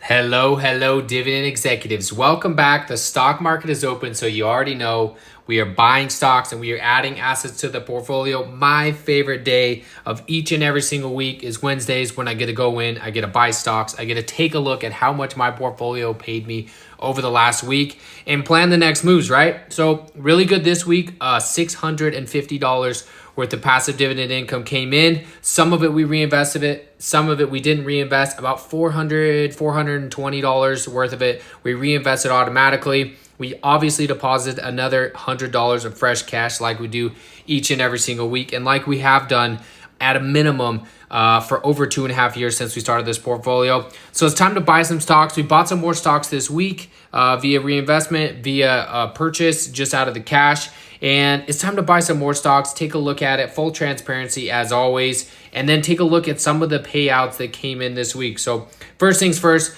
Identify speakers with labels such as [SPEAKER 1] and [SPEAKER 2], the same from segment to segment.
[SPEAKER 1] Hello, dividend executives. Welcome back. The stock market is open, so you already know we are buying stocks and we are adding assets to the portfolio. My favorite day of each and every single week is Wednesdays when I get to go in, I get to buy stocks, I get to take a look at how much my portfolio paid me over the last week and plan the next moves, right? So really good this week, $650 worth of passive dividend income came in. Some of it we reinvested it. Some of it we didn't reinvest. About $420 worth of it we reinvested automatically. We obviously deposited another $100 of fresh cash like we do each and every single week, and like we have done at a minimum for over 2.5 years since we started this portfolio. So it's time to buy some stocks. We bought some more stocks this week via reinvestment, via purchase just out of the cash. And it's time to buy some more stocks, take a look at it, full transparency as always, and then take a look at some of the payouts that came in this week. So first things first,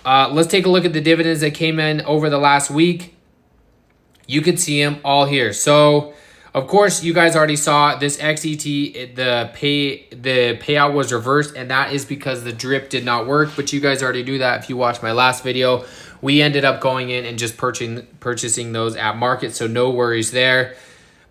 [SPEAKER 1] let's take a look at the dividends that came in over the last week. You could see them all here. So of course, you guys already saw this XET, the payout was reversed, and that is because the drip did not work, but you guys already knew that if you watched my last video. We ended up going in and just purchasing those at market, so no worries there.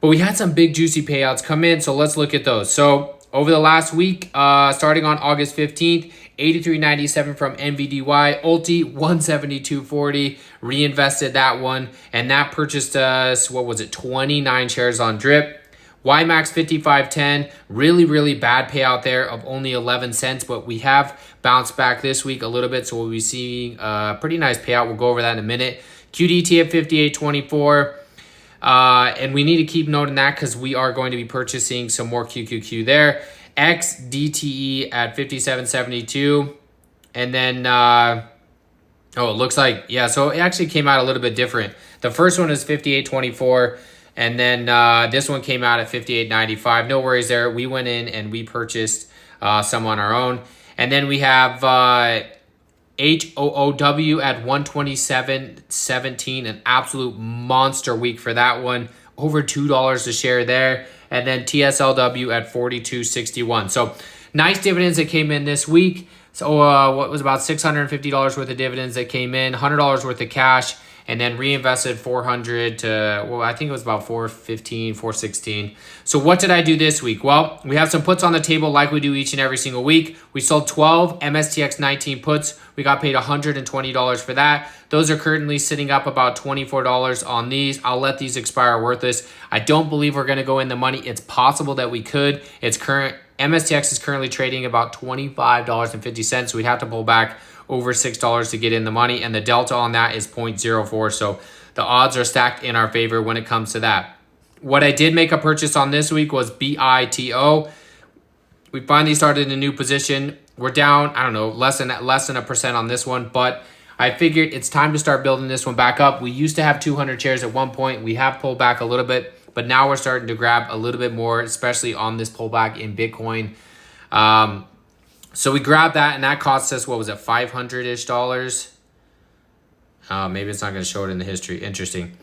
[SPEAKER 1] But we had some big juicy payouts come in, so let's look at those. So over the last week, starting on August 15th, $83.97 from NVDY, ULTY 172.40, reinvested that one, and that purchased us, 29 shares on drip. YieldMax 55.10, really bad payout there of only 11 cents, but we have bounced back this week a little bit, so we'll be seeing a pretty nice payout. We'll go over that in a minute. QDT at 58.24, and we need to keep noting that because we are going to be purchasing some more QQQ there. XDTE at 57.72, and then it looks like, yeah, so it actually came out a little bit different. The first one is 58.24, and then this one came out at 58.95. No worries there. We went in and we purchased some on our own. And then we have HOOW at 127.17, an absolute monster week for that one. Over $2 a share there. And then TSLW at 42.61. So nice dividends that came in this week. So what was about $650 worth of dividends that came in, $100 worth of cash, and then reinvested $400 to, I think it was about $415, $416. So what did I do this week? Well, we have some puts on the table like we do each and every single week. We sold 12 MSTX 19 puts. We got paid $120 for that. Those are currently sitting up about $24 on these. I'll let these expire worthless. I don't believe we're going to go in the money. It's possible that we could. MSTX is currently trading about $25.50. So we'd have to pull back over $6 to get in the money, and the delta on that is 0.04. So the odds are stacked in our favor when it comes to that. What I did make a purchase on this week was BITO. We finally started a new position. We're down, I don't know, less than 1% on this one, but I figured it's time to start building this one back up. We used to have 200 shares at one point. We have pulled back a little bit, but now we're starting to grab a little bit more, especially on this pullback in Bitcoin. So we grabbed that, and that cost us, $500-ish? Maybe it's not going to show it in the history. Interesting.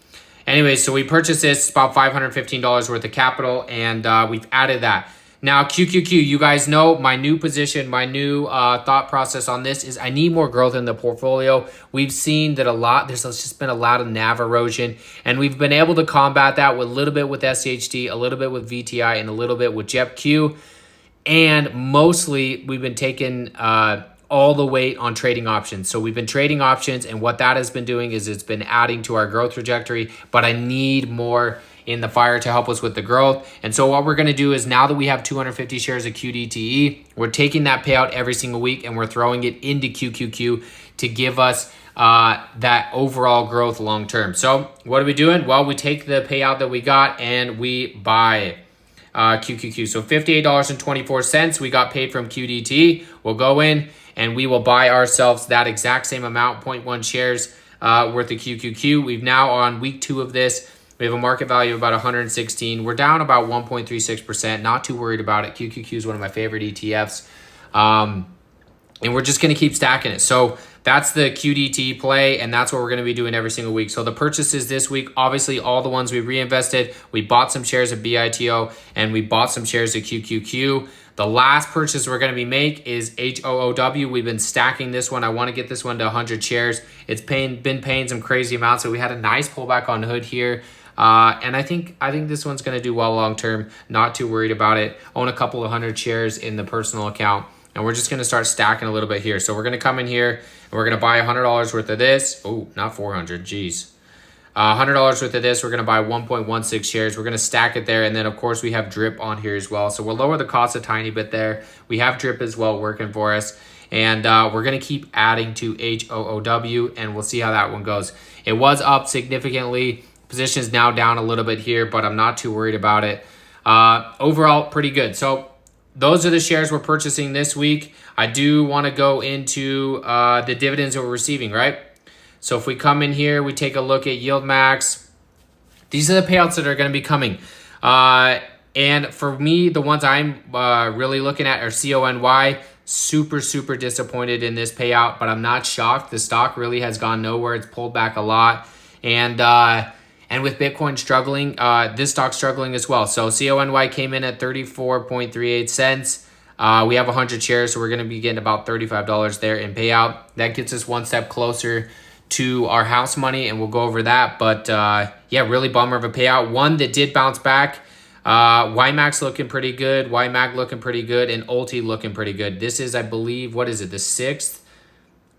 [SPEAKER 1] Anyway, so we purchased this, about $515 worth of capital, and we've added that. Now, QQQ, you guys know my new position, my new thought process on this is I need more growth in the portfolio. We've seen that there's just been a lot of NAV erosion, and we've been able to combat that with a little bit with SHD, a little bit with VTI, and a little bit with JEPQ. And mostly we've been taking all the weight on trading options. So we've been trading options, and what that has been doing is it's been adding to our growth trajectory, but I need more in the fire to help us with the growth. And so what we're going to do is, now that we have 250 shares of QDTE, we're taking that payout every single week and we're throwing it into QQQ to give us that overall growth long term. So what are we doing? Well, we take the payout that we got and we buy it. QQQ. So $58.24 we got paid from QDT. We'll go in and we will buy ourselves that exact same amount, 0.1 shares worth of QQQ. We've now on week 2 of this. We have a market value of about 116. We're down about 1.36%. Not too worried about it. QQQ is one of my favorite ETFs. And we're just going to keep stacking it. So that's the QDT play, and that's what we're going to be doing every single week. So the purchases this week, obviously all the ones we reinvested, we bought some shares of BITO, and we bought some shares of QQQ. The last purchase we're going to be make is HOOW. We've been stacking this one. I want to get this one to 100 shares. It's been paying some crazy amounts, so we had a nice pullback on Hood here. And I think this one's going to do well long term. Not too worried about it. Own a couple of 100 shares in the personal account. And we're just going to start stacking a little bit here. So we're going to come in here and we're going to buy $100 worth of this. Oh, not 400. Geez. $100 worth of this. We're going to buy 1.16 shares. We're going to stack it there. And then, of course, we have drip on here as well. So we'll lower the cost a tiny bit there. We have drip as well working for us. And we're going to keep adding to HOOW. And we'll see how that one goes. It was up significantly. Position is now down a little bit here, but I'm not too worried about it. Overall, pretty good. So those are the shares we're purchasing this week. I do want to go into the dividends that we're receiving, right? So if we come in here, we take a look at YieldMax. These are the payouts that are going to be coming. And for me, the ones I'm really looking at are Coney. Super disappointed in this payout, but I'm not shocked. The stock really has gone nowhere. It's pulled back a lot. And with Bitcoin struggling, this stock's struggling as well. So Coney came in at 34.38 cents. We have 100 shares, so we're going to be getting about $35 there in payout. That gets us one step closer to our house money, and we'll go over that. But yeah, really bummer of a payout. One that did bounce back. YieldMax looking pretty good. YieldMax looking pretty good, and ULTY looking pretty good. This is, I believe, what is it? The sixth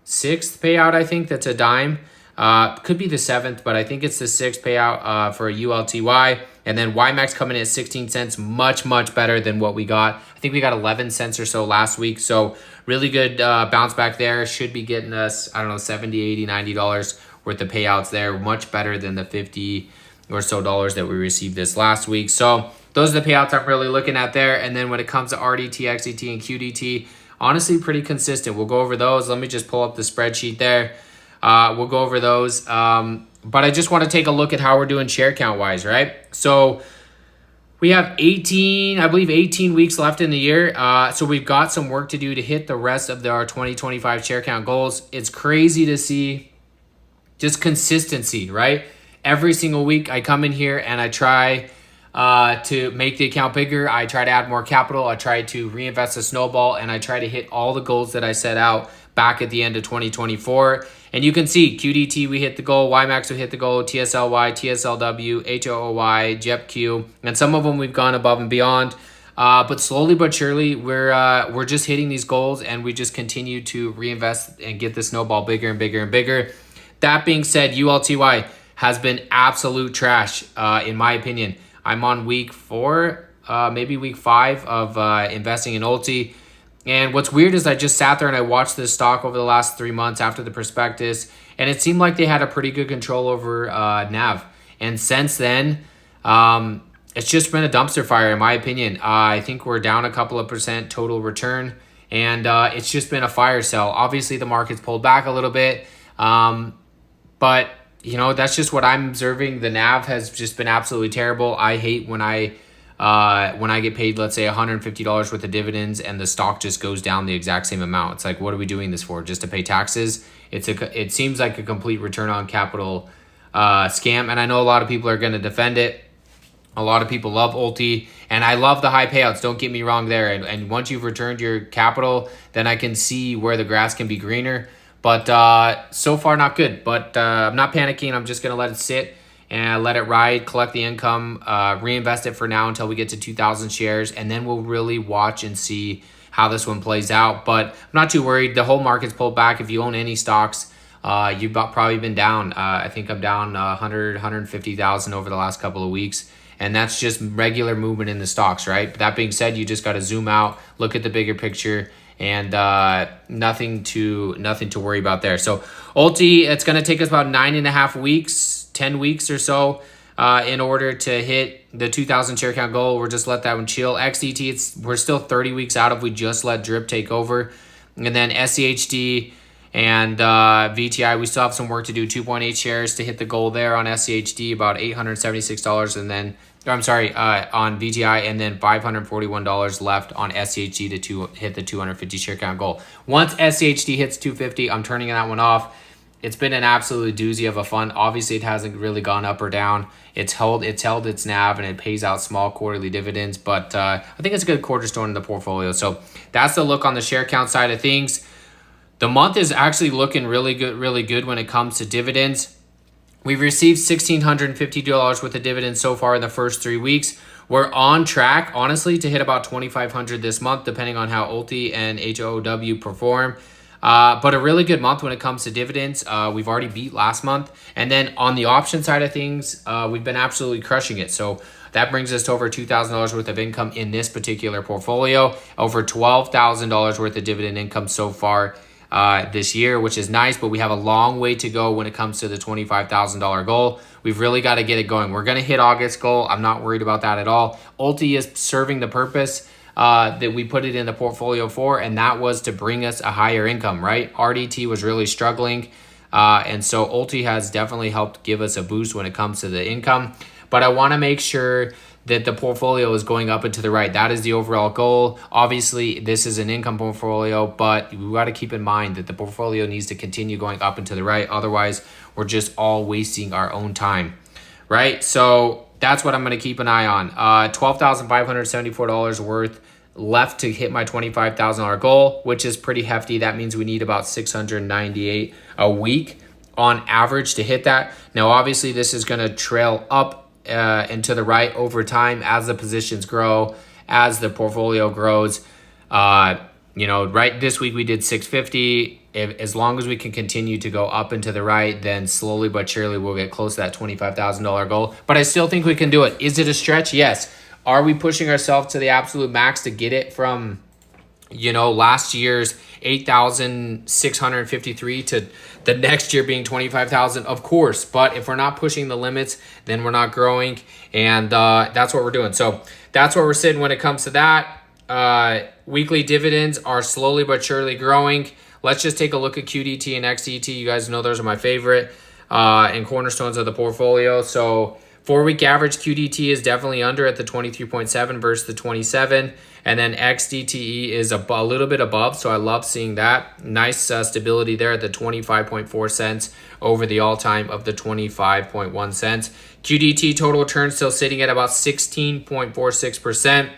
[SPEAKER 1] payout, I think. That's a dime. Could be the 7th, but I think it's the 6th payout for a ULTY. And then YieldMax coming in at 16 cents, much better than what we got. I think we got 11 cents or so last week. So really good bounce back there. Should be getting us, I don't know, $70, $80, $90 worth of payouts there. Much better than the $50 or so that we received this last week. So those are the payouts I'm really looking at there. And then when it comes to RDT, XDT, and QDT, honestly, pretty consistent. We'll go over those. Let me just pull up the spreadsheet there. We'll go over those. But I just want to take a look at how we're doing share count wise, right? So we have 18 weeks left in the year. So we've got some work to do to hit the rest of our 2025 share count goals. It's crazy to see just consistency, right? Every single week I come in here and I try to make the account bigger. I try to add more capital. I try to reinvest a snowball, and I try to hit all the goals that I set out back at the end of 2024. And you can see QDT, we hit the goal. YieldMax, we hit the goal. TSLY, TSLW, HOOY, JEPQ, and some of them we've gone above and beyond. But slowly but surely, we're just hitting these goals, and we just continue to reinvest and get the snowball bigger and bigger and bigger. That being said, ULTY has been absolute trash, in my opinion. I'm on week 4, maybe week 5 of investing in ULTY. And what's weird is I just sat there and I watched this stock over the last 3 months after the prospectus, and it seemed like they had a pretty good control over NAV. And since then, it's just been a dumpster fire, in my opinion. I think we're down a couple of percent total return, and it's just been a fire sale. Obviously, the market's pulled back a little bit, but you know, that's just what I'm observing. The NAV has just been absolutely terrible. I hate when I get paid, let's say $150 worth of dividends, and the stock just goes down the exact same amount. It's like, what are we doing this for? Just to pay taxes? It seems like a complete return on capital scam, and I know a lot of people are going to defend it. A lot of people love ULTY, and I love the high payouts. Don't get me wrong there. And once you've returned your capital, then I can see where the grass can be greener. But so far, not good. But I'm not panicking. I'm just going to let it sit and let it ride, collect the income, reinvest it for now until we get to 2,000 shares, and then we'll really watch and see how this one plays out. But I'm not too worried. The whole market's pulled back. If you own any stocks, you've probably been down. I think I'm down 150,000 over the last couple of weeks, and that's just regular movement in the stocks, right? But that being said, you just got to zoom out, look at the bigger picture, and nothing to worry about there. So ULTY, it's going to take us about 9.5 weeks, 10 weeks or so in order to hit the 2,000 share count goal. We're just let that one chill. XDT, we're still 30 weeks out if we just let drip take over. And then SCHD and VTI, we still have some work to do. 2.8 shares to hit the goal there on SCHD, about $876, and then on VTI, and then $541 left on SCHD to hit the 250 share count goal. Once SCHD hits 250, I'm turning that one off. It's been an absolute doozy of a fund. Obviously, it hasn't really gone up or down. It's held its NAV, and it pays out small quarterly dividends. But I think it's a good cornerstone in the portfolio. So that's the look on the share count side of things. The month is actually looking really good when it comes to dividends. We've received $1,650 worth of dividends so far in the first 3 weeks. We're on track, honestly, to hit about $2,500 this month, depending on how ULTY and HOW perform. But a really good month when it comes to dividends. We've already beat last month. And then on the option side of things, we've been absolutely crushing it. So that brings us to over $2,000 worth of income in this particular portfolio, over $12,000 worth of dividend income so far this year, which is nice, but we have a long way to go when it comes to the $25,000 goal. We've really got to get it going. We're going to hit August goal. I'm not worried about that at all. ULTY is serving the purpose that we put it in the portfolio for, and that was to bring us a higher income, right? RDT was really struggling, and so ULTY has definitely helped give us a boost when it comes to the income. But I want to make sure that the portfolio is going up and to the right. That is the overall goal. Obviously, this is an income portfolio, but we got to keep in mind that the portfolio needs to continue going up and to the right. Otherwise, we're just all wasting our own time, right? So that's what I'm going to keep an eye on. $12,574 worth left to hit my $25,000 goal, which is pretty hefty. That means we need about $698 a week on average to hit that. Now, obviously, this is going to trail up and to the right over time as the positions grow, as the portfolio grows. Right this week we did 650. As long as we can continue to go up and to the right, then slowly but surely we'll get close to that $25,000 goal. But I still think we can do it. Is it a stretch? Yes. Are we pushing ourselves to the absolute max to get it from, last year's 8,653 to the next year being 25,000? Of course. But if we're not pushing the limits, then we're not growing. And that's what we're doing. So that's where we're sitting when it comes to that. Weekly dividends are slowly but surely growing. Let's just take a look at QDT and XDT. You guys know those are my favorite and cornerstones of the portfolio. So 4-week average QDT is definitely under at the 23.7 versus the 27. And then XDTE is a little bit above, so I love seeing that. Nice stability there at the 25.4 cents over the all-time of the 25.1 cents. QDT total return still sitting at about 16.46%.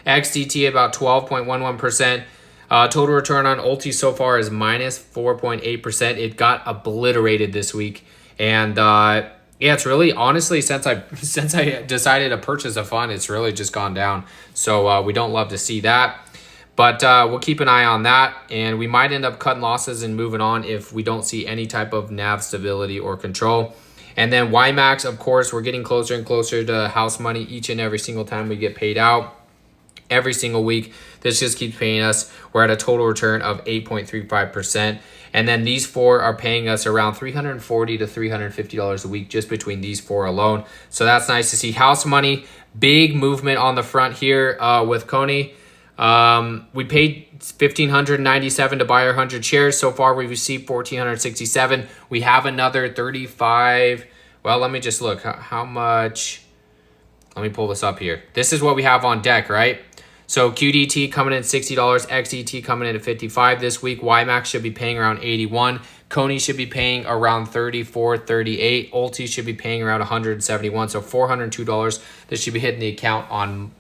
[SPEAKER 1] XDT about 12.11%. Total return on ULTY so far is minus 4.8%. It got obliterated this week. And it's really, honestly, since I decided to purchase a fund, it's really just gone down. So we don't love to see that. But we'll keep an eye on that. And we might end up cutting losses and moving on if we don't see any type of NAV stability or control. And then YieldMax, of course, we're getting closer and closer to house money each and every single time we get paid out. Every single week, this just keeps paying us. We're at a total return of 8.35%. And then these four are paying us around $340 to $350 a week just between these four alone. So that's nice to see. House money, big movement on the front here with Coney. We paid $1,597 to buy our 100 shares. So far, we've received $1,467. We have another 35. Well, let me just look. How much? Let me pull this up here. This is what we have on deck, right? So QDT coming in at $60, XDT coming in at $55 this week. YieldMax should be paying around $81. Coney should be paying around $34, $38. ULTY should be paying around $171. So $402. This should be hitting the account on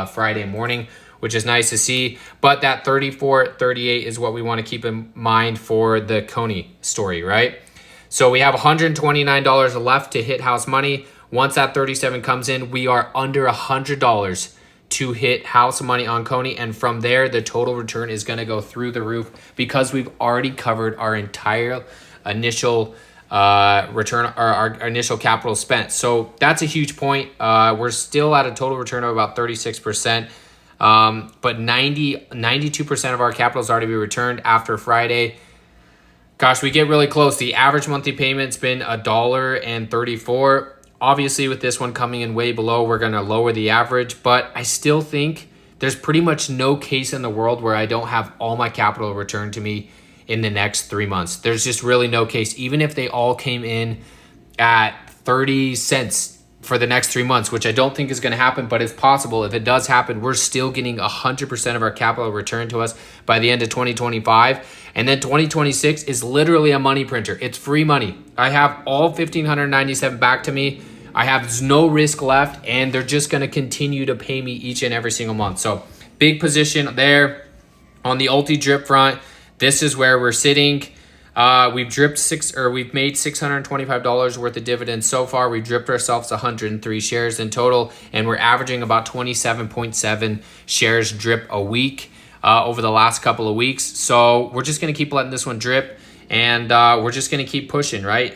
[SPEAKER 1] Friday morning, which is nice to see. But that $34, $38 is what we want to keep in mind for the Coney story, right? So we have $129 left to hit house money. Once that 37 comes in, we are under $100 to hit house money on Coney, and from there the total return is going to go through the roof because we've already covered our entire initial return, or our initial capital spent. So that's a huge point. We're still at a total return of about 36%, but 92% of our capital has already been returned after Friday. Gosh, we get really close. The average monthly payment's been $1.34. Obviously, with this one coming in way below, we're going to lower the average, but I still think there's pretty much no case in the world where I don't have all my capital returned to me in the next 3 months. There's just really no case. Even if they all came in at 30 cents, for the next 3 months, which I don't think is going to happen, but it's possible. If it does happen, we're still getting 100% of our capital returned to us by the end of 2025. And then 2026 is literally a money printer. It's free money. I have all 1,597 back to me. I have no risk left, and they're just going to continue to pay me each and every single month. So big position there. On the ULTY drip front, this is where we're sitting. We've made $625 worth of dividends so far. We've dripped ourselves 103 shares in total, and we're averaging about 27.7 shares drip a week over the last couple of weeks. So we're just going to keep letting this one drip, and we're just going to keep pushing, right?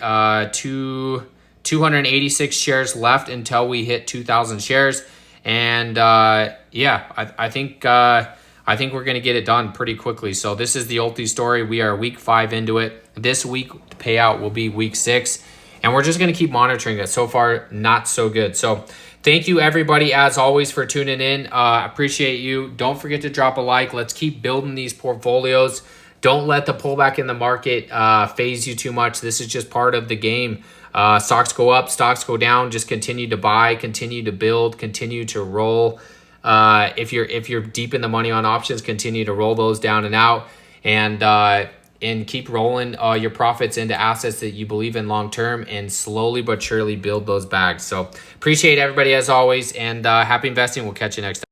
[SPEAKER 1] 286 shares left until we hit 2,000 shares. And yeah, I think we're going to get it done pretty quickly. So this is the ULTY story. We are week 5 into it. This week payout will be week 6. And we're just going to keep monitoring it. So far, not so good. So thank you, everybody, as always, for tuning in. Appreciate you. Don't forget to drop a like. Let's keep building these portfolios. Don't let the pullback in the market phase you too much. This is just part of the game. Stocks go up, stocks go down. Just continue to buy, continue to build, continue to roll. If you're deep in the money on options, continue to roll those down and out, and keep rolling your profits into assets that you believe in long term, and slowly but surely build those bags. So appreciate everybody as always, and happy investing. We'll catch you next time.